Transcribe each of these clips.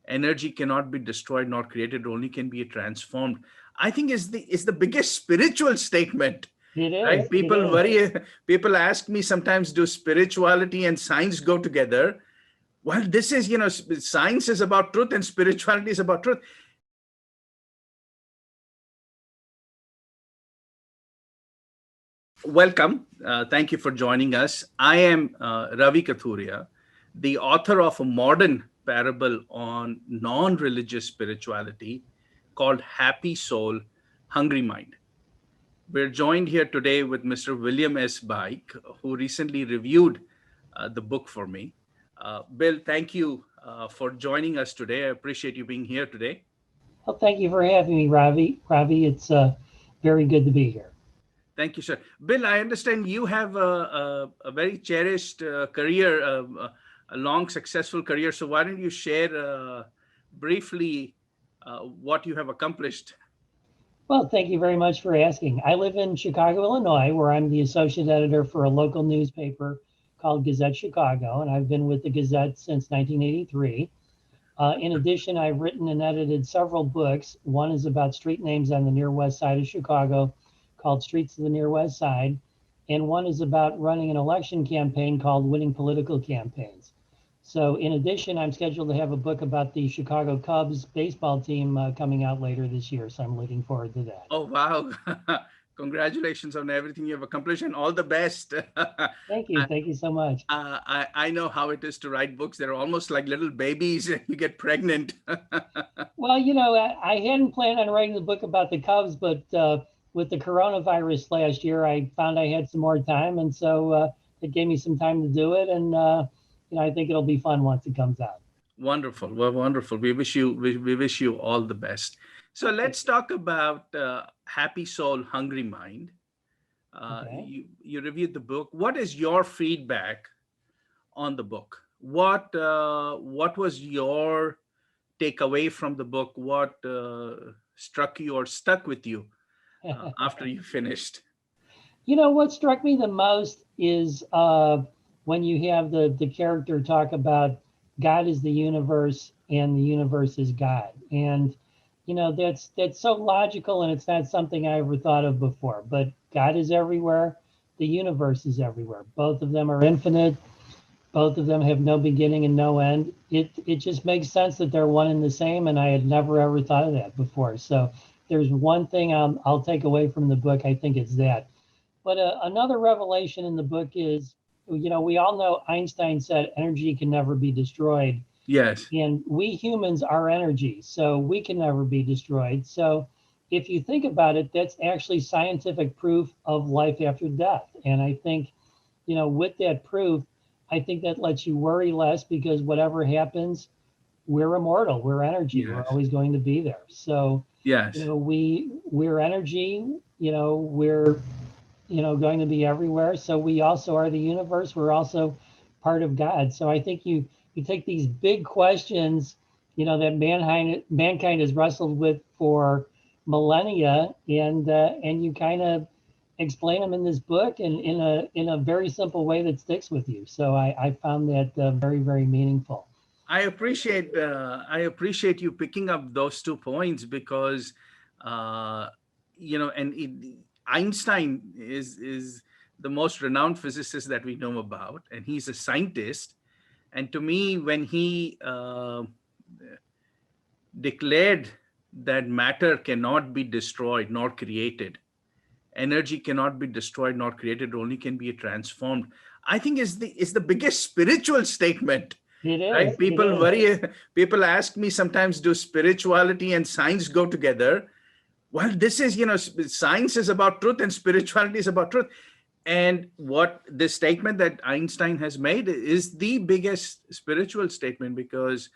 energy cannot be destroyed nor created, only can be transformed, I think is the biggest spiritual statement. It is. Right? People worry. People ask me sometimes, do spirituality and science go together? Well, this is, science is about truth and spirituality is about truth. Welcome. Thank you for joining us. I am Ravi Kathuria, the author of a modern parable on non-religious spirituality called Happy Soul, Hungry Mind. We're joined here today with Mr. William S. Bike, who recently reviewed the book for me. Bill, thank you for joining us today. I appreciate you being here today. Well, thank you for having me, Ravi. Ravi, it's very good to be here. Thank you, sir. Bill, I understand you have a very cherished career, a long, successful career. So why don't you share briefly what you have accomplished? Well, thank you very much for asking. I live in Chicago, Illinois, where I'm the associate editor for a local newspaper called Gazette Chicago, and I've been with the Gazette since 1983. In addition, I've written and edited several books. One is about street names on the near west side of Chicago called Streets of the Near West Side, and one is about running an election campaign called Winning Political Campaigns. So in addition, I'm scheduled to have a book about the Chicago Cubs baseball team coming out later this year. So I'm looking forward to that. Oh, wow. Congratulations on everything you've accomplished and all the best. Thank you. Thank you so much. I know how it is to write books. They're almost like little babies. You get pregnant. Well, I hadn't planned on writing the book about the Cubs, but with the coronavirus last year, I found I had some more time. And so it gave me some time to do it. And, I think it'll be fun once it comes out. Wonderful. Well, wonderful. We wish you all the best. So let's talk about Happy Soul, Hungry Mind. Okay. You reviewed the book. What is your feedback on the book? What was your takeaway from the book? What struck you or stuck with you after you finished? What struck me the most is when you have the character talk about God is the universe and the universe is God. And, that's so logical, and it's not something I ever thought of before. But God is everywhere. The universe is everywhere. Both of them are infinite. Both of them have no beginning and no end. It just makes sense that they're one and the same, and I had never ever thought of that before. So there's one thing I'll take away from the book. I think it's that. But another revelation in the book is, we all know Einstein said energy can never be destroyed. Yes. And we humans are energy, so we can never be destroyed. So if you think about it, that's actually scientific proof of life after death. And I think, with that proof, I think that lets you worry less, because whatever happens, we're immortal, we're energy, Yes. we're always going to be there. So, Yes. we're energy, we're going to be everywhere. So we also are the universe. We're also part of God. So I think you take these big questions, that mankind has wrestled with for millennia, and you kind of explain them in this book and in a very simple way that sticks with you. So I found that very, very meaningful. I appreciate you picking up those 2 points because, Einstein is the most renowned physicist that we know about, and he's a scientist. And to me, when he declared that matter cannot be destroyed nor created, energy cannot be destroyed nor created, only can be transformed, I think is the biggest spiritual statement. It is. Right? People worry. People ask me sometimes, do spirituality and science go together? Well, this is, science is about truth and spirituality is about truth. And what this statement that Einstein has made is the biggest spiritual statement, because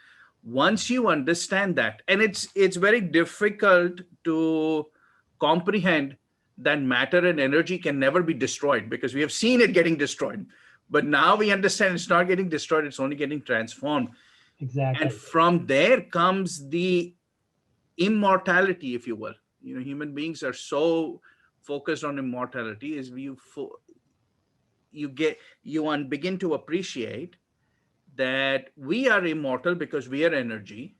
once you understand that, and it's very difficult to comprehend that matter and energy can never be destroyed, because we have seen it getting destroyed. But now we understand it's not getting destroyed, it's only getting transformed. Exactly. And from there comes the immortality, if you will. Human beings are so focused on immortality, is you begin to appreciate that we are immortal because we are energy,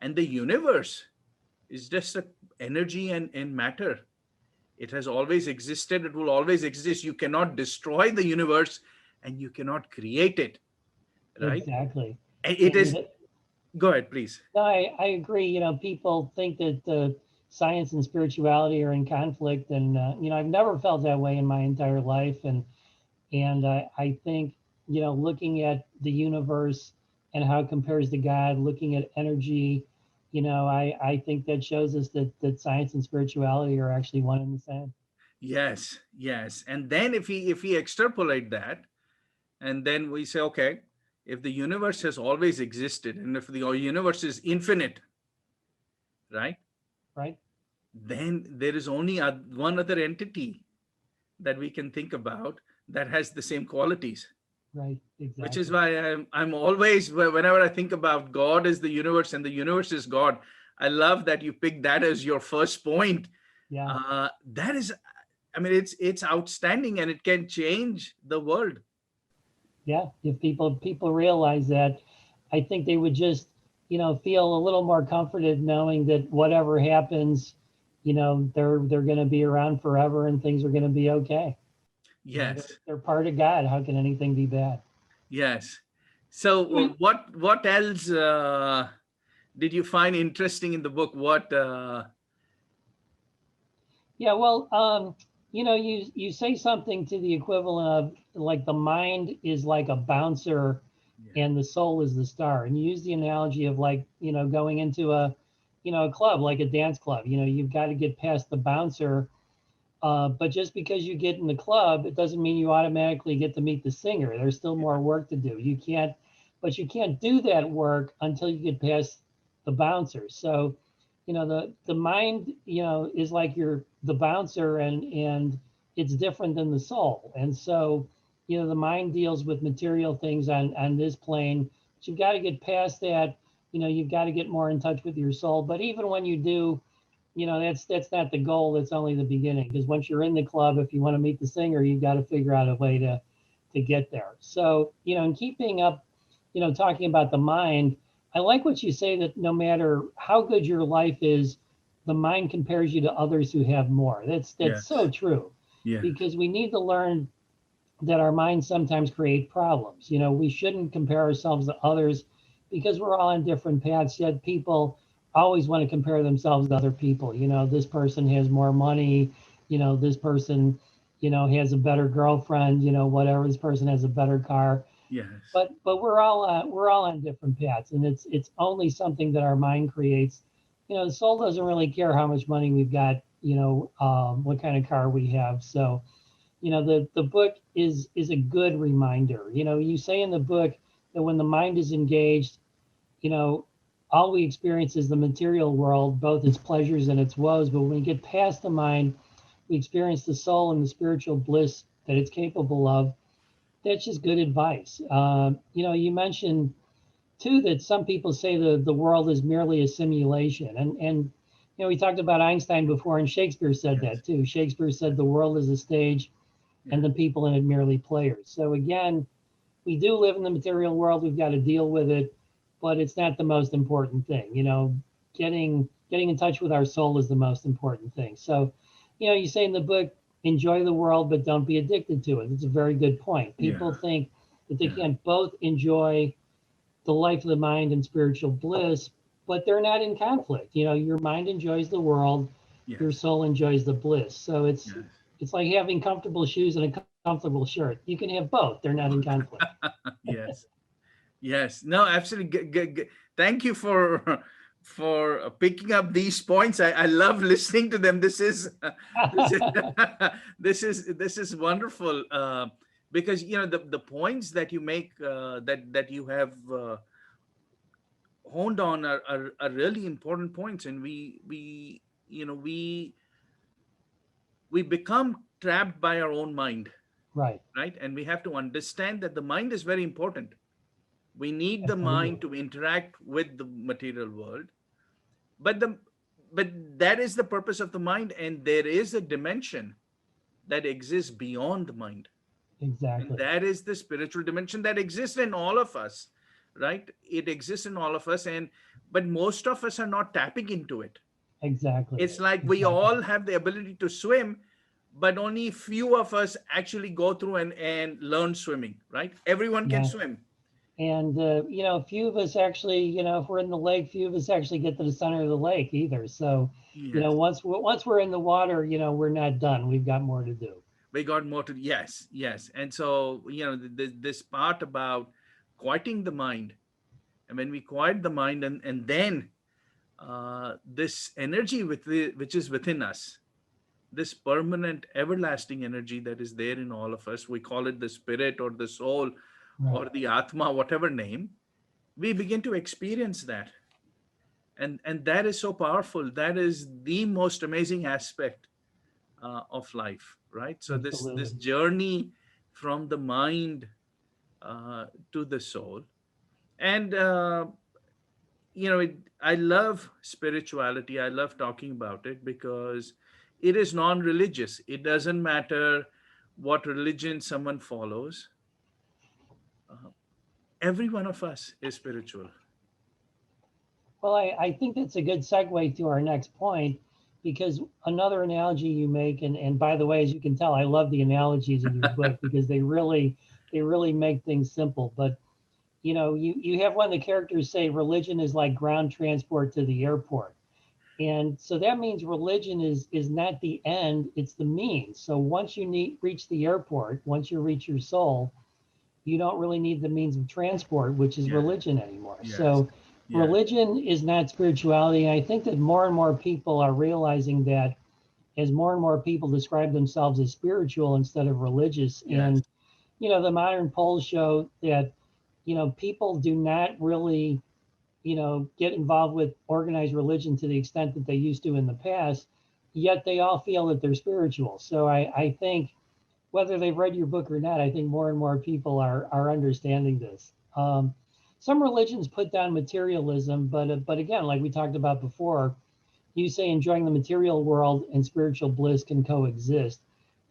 And the universe is just a energy and matter. It has always existed. It will always exist. You cannot destroy the universe and you cannot create it, right? Exactly. And it is, And go ahead, please. no, I agree. People think that science and spirituality are in conflict, and I've never felt that way in my entire life. And I think looking at the universe and how it compares to God, looking at energy, I think that shows us that science and spirituality are actually one and the same. Yes, yes. And then if we extrapolate that, and then we say, okay, if the universe has always existed, and if the universe is infinite, right? Right. Then there is only one other entity that we can think about that has the same qualities. Right. Which is Exactly. why I'm always, whenever I think about God as the universe and the universe is God, I love that you picked that as your first point. Yeah. That is, I mean, it's outstanding, and it can change the world. Yeah. If people realize that, I think they would just feel a little more comforted knowing that whatever happens, they're going to be around forever and things are going to be okay. Yes, They're part of God. How can anything be bad? yes. So what else did you find interesting in the book? What Yeah, well, you say something to the equivalent of like the mind is like a bouncer Yeah. and the soul is the star. And you use the analogy of like, going into a club, like a dance club. You've got to get past the bouncer. But just because you get in the club, it doesn't mean you automatically get to meet the singer. There's still more work to do. But you can't do that work until you get past the bouncer. So, the mind, is like the bouncer, and it's different than the soul. And so, the mind deals with material things on this plane, but you've got to get past that. You've got to get more in touch with your soul. But even when you do, that's not the goal. That's only the beginning. Because once you're in the club, if you want to meet the singer, you've got to figure out a way to get there. So, in keeping up, talking about the mind, I like what you say that no matter how good your life is, the mind compares you to others who have more. That's so yes, true, yeah, because we need to learn that our minds sometimes create problems. We shouldn't compare ourselves to others because we're all on different paths, yet people always want to compare themselves to other people. This person has more money, this person, has a better girlfriend, whatever, this person has a better car. yes, But we're all on different paths, and it's only something that our mind creates. The soul doesn't really care how much money we've got, what kind of car we have. So the book is a good reminder. You say in the book that when the mind is engaged, you know all we experience is the material world, both its pleasures and its woes. But when we get past the mind, we experience the soul and the spiritual bliss that it's capable of. That's just good advice. You mentioned too that some people say the world is merely a simulation, and we talked about Einstein before, and Shakespeare said yes, that too. Shakespeare said the world is a stage yeah, and the people in it merely players. So again, we do live in the material world. We've got to deal with it, but it's not the most important thing. Getting in touch with our soul is the most important thing. So, you say in the book, enjoy the world, but don't be addicted to it. It's a very good point. yeah, People think that they yeah, can't both enjoy the life of the mind and spiritual bliss, but they're not in conflict. Your mind enjoys the world, your yes, soul enjoys the bliss. So it's yes. it's like having comfortable shoes and a comfortable shirt. You can have both. They're not in conflict. Yes, yes. No, absolutely. Thank you for picking up these points. I love listening to them. This is this is this is wonderful, because the points that you make, that you have honed on are really important points, and we become trapped by our own mind, Right. right? And we have to understand that the mind is very important. We need the mind Absolutely. to interact with the material world, but the but that is the purpose of the mind, and there is a dimension that exists beyond the mind, and Exactly. that is the spiritual dimension that exists in all of us. right? It exists in all of us, and but most of us are not tapping into it. Exactly. It's like we Exactly. all have the ability to swim, but only few of us actually go through and learn swimming, right? Everyone can Yeah. swim. And few of us actually, if we're in the lake, few of us actually get to the center of the lake either. So, Yes. once we're in the water, we're not done. We've got more to do. We got more to, yes, yes. And so, this part about quieting the mind, and when we quiet the mind, and then this energy which is within us, this permanent, everlasting energy that is there in all of us, we call it the spirit or the soul Right. or the Atma, whatever name, we begin to experience that. And that is so powerful. That is the most amazing aspect of life, right? So this Absolutely. journey from the mind to the soul. And I love spirituality. I love talking about it because it is non-religious. It doesn't matter what religion someone follows. uh, every one of us is spiritual. Well, I think that's a good segue to our next point, because another analogy you make, and by the way, as you can tell, I love the analogies in your book because they really make things simple. But you have one of the characters say religion is like ground transport to the airport. And so that means religion is not the end, it's the means. So once you reach the airport, once you reach your soul, you don't really need the means of transport, which is Yes, religion anymore. yes, So yes, religion is not spirituality. And I think that more and more people are realizing that as more and more people describe themselves as spiritual instead of religious. yes, And the modern polls show that people do not really get involved with organized religion to the extent that they used to in the past, yet they all feel that they're spiritual. So I think whether they've read your book or not, I think more and more people are understanding this. Some religions put down materialism, but again, like we talked about before, you say enjoying the material world and spiritual bliss can coexist.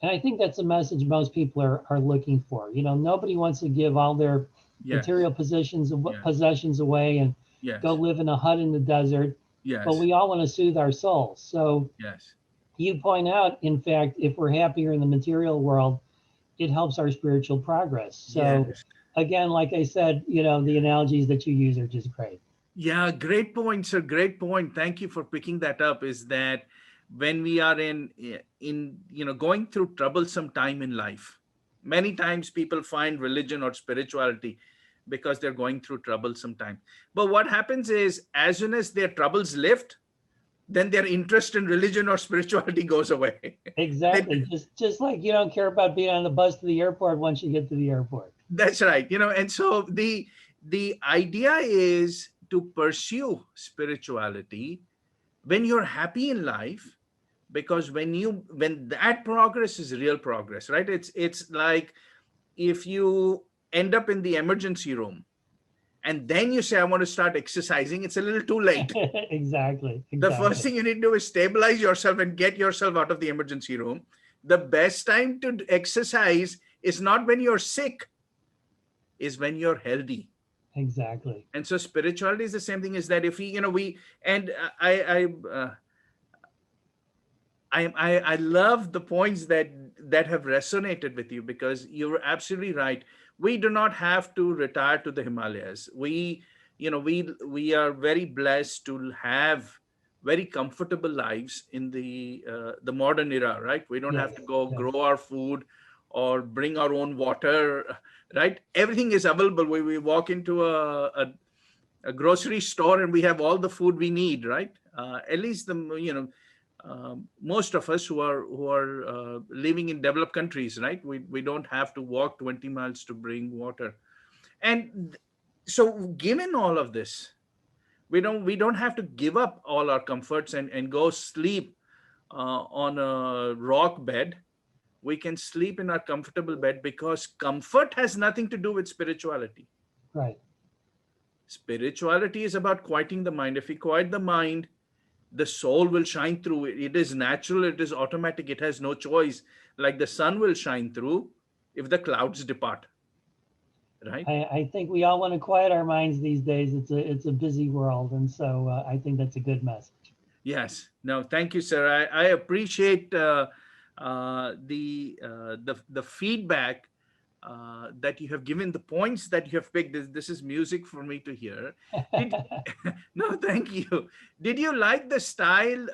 And I think that's a message most people are looking for. Nobody wants to give all their yes, material yes, possessions away and go yes, live in a hut in the desert, but yes, we all want to soothe our souls. So yes, you point out, in fact, if we're happier in the material world, it helps our spiritual progress. So yes. again, like I said, the analogies that you use are just great. Yeah, great point, sir. Great point. Thank you for picking that up. Is that when we are in going through troublesome time in life, many times people find religion or spirituality because they're going through troublesome time. But what happens is, as soon as their troubles lift, then their interest in religion or spirituality goes away. They, Exactly. Just like you don't care about being on the bus to the airport once you get to the airport. That's right. And so the idea is to pursue spirituality when you're happy in life, because when that progress is real progress, right? It's like if you end up in the emergency room and then you say, I want to start exercising, it's a little too late. Exactly. The first Exactly. thing you need to do is stabilize yourself and get yourself out of the emergency room. The best time to exercise is not when you're sick, is when you're healthy. Exactly. And so spirituality is the same thing, is that if we we and I love the points that have resonated with you, because you're absolutely right. We do not have to retire to the Himalayas. We are very blessed to have very comfortable lives in the modern era, right? We don't have Yes. to go Yes. grow our food or bring our own water, right? Everything is available. We walk into a grocery store and we have all the food we need, right? At least most of us who are living in developed countries, right? We don't have to walk 20 miles to bring water. And so, given all of this, we don't have to give up all our comforts and go sleep on a rock bed. We can sleep in our comfortable bed, because comfort has nothing to do with spirituality. Right. Spirituality is about quieting the mind. If we quiet the mind, the soul will shine through. It is natural, it is automatic, it has no choice. Like the sun will shine through if the clouds depart. right? I think we all want to quiet our minds these days. It's a busy world, and so I think that's a good message. Yes. No, thank you, sir. I appreciate the feedback that you have given, the points that you have picked. This is music for me to hear. Did no, thank you. Did you like the style?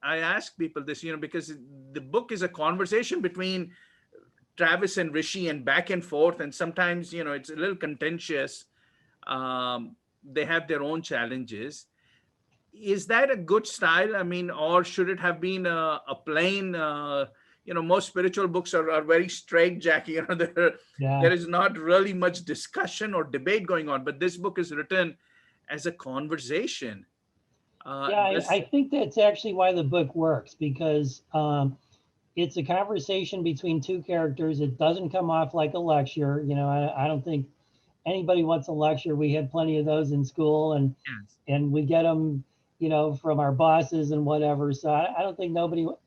I ask people this, because the book is a conversation between Travis and Rishi and back and forth, and sometimes it's a little contentious. They have their own challenges. Is that a good style? I mean, or should it have been a plain? Most spiritual books are very straight, Jackie. There Yeah. is not really much discussion or debate going on. But this book is written as a conversation. Yeah, I think that's actually why the book works, because it's a conversation between two characters. It doesn't come off like a lecture. I don't think anybody wants a lecture. We had plenty of those in school, and Yes. we get them, from our bosses and whatever. So I don't think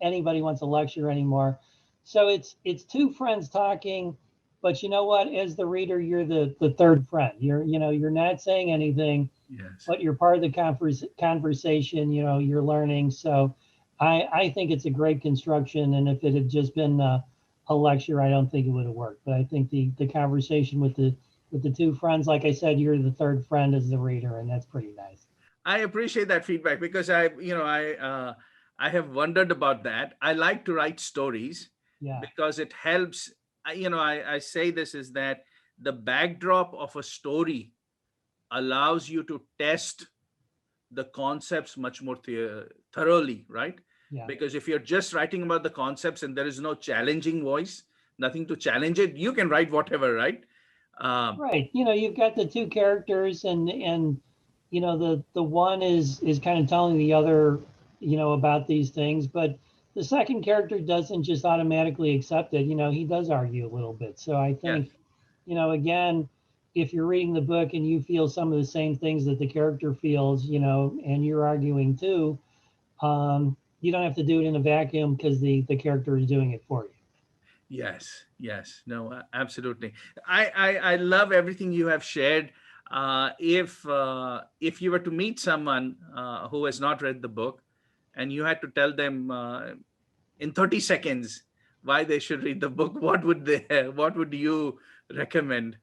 anybody wants a lecture anymore. So it's two friends talking, but you know what? As the reader, you're the third friend. You're not saying anything, Yes. but you're part of the conversation. You're learning. So I think it's a great construction. And if it had just been a lecture, I don't think it would have worked. But I think the conversation with the two friends, like I said, you're the third friend as the reader, and that's pretty nice. I appreciate that feedback because I have wondered about that. I like to write stories Yeah. because it helps. I say this is that the backdrop of a story allows you to test the concepts much more thoroughly, right? Yeah. Because if you're just writing about the concepts and there is no challenging voice, nothing to challenge it, you can write whatever, right? Right. You've got the two characters, and the one is kind of telling the other, about these things, but the second character doesn't just automatically accept it. He does argue a little bit. So I Yes. think, again, if you're reading the book and you feel some of the same things that the character feels, and you're arguing too, you don't have to do it in a vacuum, because the character is doing it for you. Yes, yes, no, absolutely. I love everything you have shared. If you were to meet someone who has not read the book, and you had to tell them in 30 seconds why they should read the book, what would you recommend?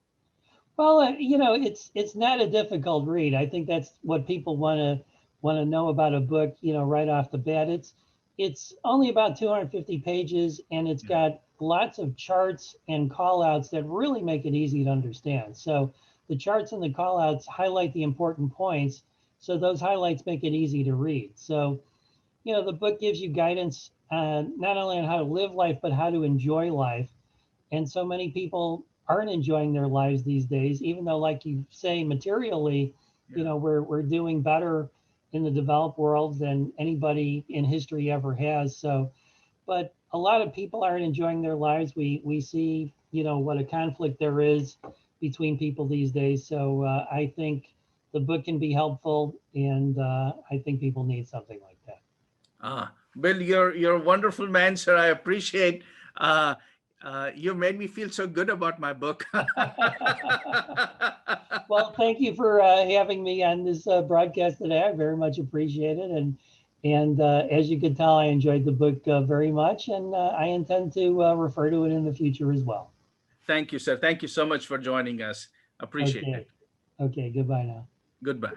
Well, it's not a difficult read. I think that's what people want to know about a book, right off the bat. It's only about 250 pages, and it's got lots of charts and call outs that really make it easy to understand. So the charts and the call outs highlight the important points. So those highlights make it easy to read. So, the book gives you guidance not only on how to live life, but how to enjoy life. And so many people aren't enjoying their lives these days, even though, like you say, materially, we're doing better in the developed world than anybody in history ever has. So, but a lot of people aren't enjoying their lives. We see, what a conflict there is between people these days. So I think the book can be helpful, and I think people need something like that. Bill, you're a wonderful man, sir. I appreciate. You made me feel so good about my book. Well, thank you for having me on this broadcast today. I very much appreciate it, and as you can tell, I enjoyed the book very much, and I intend to refer to it in the future as well. Thank you, sir. Thank you so much for joining us. Appreciate it. Okay. Okay. Goodbye now. Goodbye.